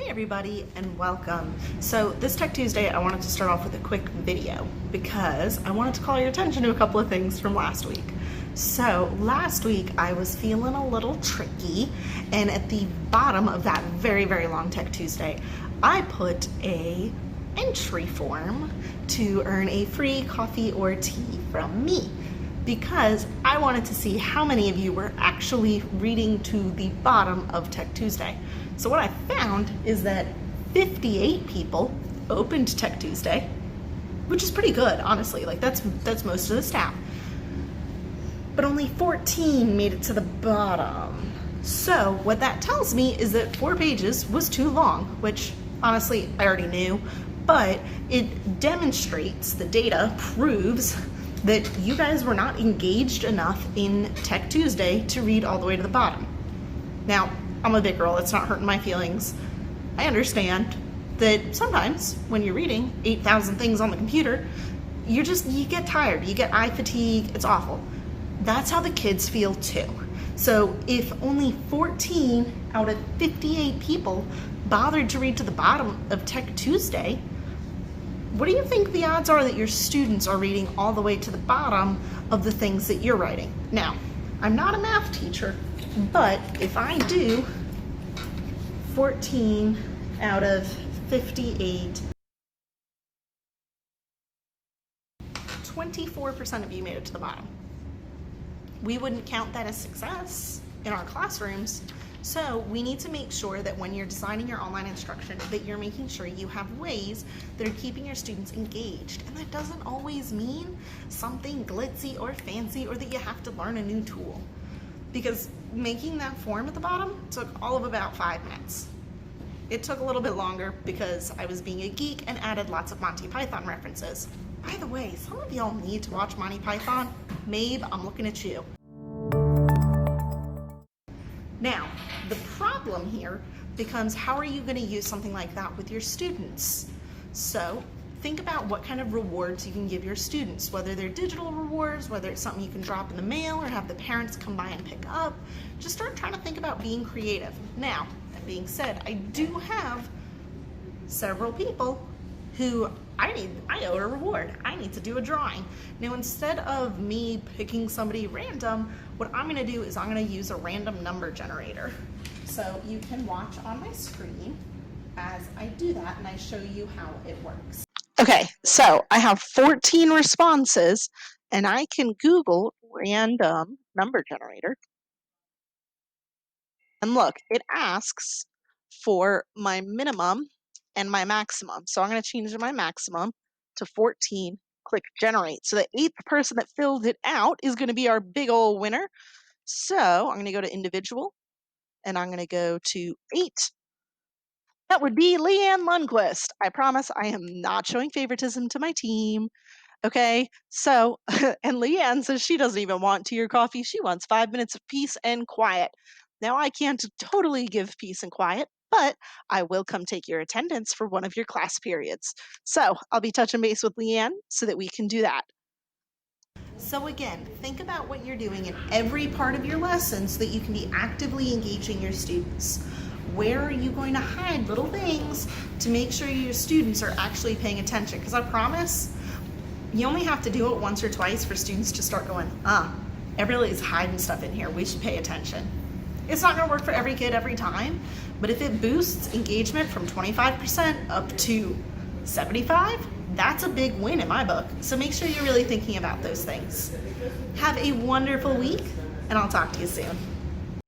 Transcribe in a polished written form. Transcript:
Hey everybody and welcome. So this Tech Tuesday I wanted to start off with a quick video because I wanted to call your attention to a couple of things from last week. So last week I was feeling a little tricky, and at the bottom of that very long Tech Tuesday I put a entry form to earn a free coffee or tea from me, because I wanted to see how many of you were actually reading to the bottom of Tech Tuesday. So what I found is that 58 people opened Tech Tuesday, which is pretty good, honestly. Like that's most of the staff. But only 14 made it to the bottom. So what that tells me is that 4 pages was too long, which honestly I already knew, but it demonstrates, the data proves that you guys were not engaged enough in Tech Tuesday to read all the way to the bottom. Now, I'm a big girl, it's not hurting my feelings. I understand that sometimes when you're reading 8,000 things on the computer, you get tired, you get eye fatigue, it's awful. That's how the kids feel too. So if only 14 out of 58 people bothered to read to the bottom of Tech Tuesday, what do you think the odds are that your students are reading all the way to the bottom of the things that you're writing? Now, I'm not a math teacher, but if I do 14 out of 58, 24% of you made it to the bottom. We wouldn't count that as success in our classrooms. So we need to make sure that when you're designing your online instruction, that you're making sure you have ways that are keeping your students engaged. And that doesn't always mean something glitzy or fancy, or that you have to learn a new tool. Because making that form at the bottom took all of about 5 minutes. It took a little bit longer because I was being a geek and added lots of Monty Python references. By the way, some of y'all need to watch Monty Python. Maeve, I'm looking at you. Now, the problem here becomes, how are you going to use something like that with your students? So think about what kind of rewards you can give your students, whether they're digital rewards, whether it's something you can drop in the mail or have the parents come by and pick up. Just start trying to think about being creative. Now, that being said, I do have several people who I owe a reward. I need to do a drawing. Now, instead of me picking somebody random, what I'm gonna do is I'm gonna use a random number generator. So you can watch on my screen as I do that and I show you how it works. Okay, so I have 14 responses and I can Google random number generator. And look, it asks for my minimum and my maximum. So I'm going to change my maximum to 14, click generate. So the 8th person that filled it out is going to be our big old winner. So I'm going to go to individual and I'm going to go to 8. That would be Leanne Lundquist. I promise I am not showing favoritism to my team. Okay, so, and Leanne says she doesn't even want tea or coffee. She wants 5 minutes of peace and quiet. Now, I can't totally give peace and quiet, but I will come take your attendance for one of your class periods. So I'll be touching base with Leanne so that we can do that. So again, think about what you're doing in every part of your lesson so that you can be actively engaging your students. Where are you going to hide little things to make sure your students are actually paying attention? Because I promise, you only have to do it once or twice for students to start going, everybody's hiding stuff in here, we should pay attention. It's not gonna work for every kid every time, but if it boosts engagement from 25% up to 75, that's a big win in my book. So make sure you're really thinking about those things. Have a wonderful week, and I'll talk to you soon.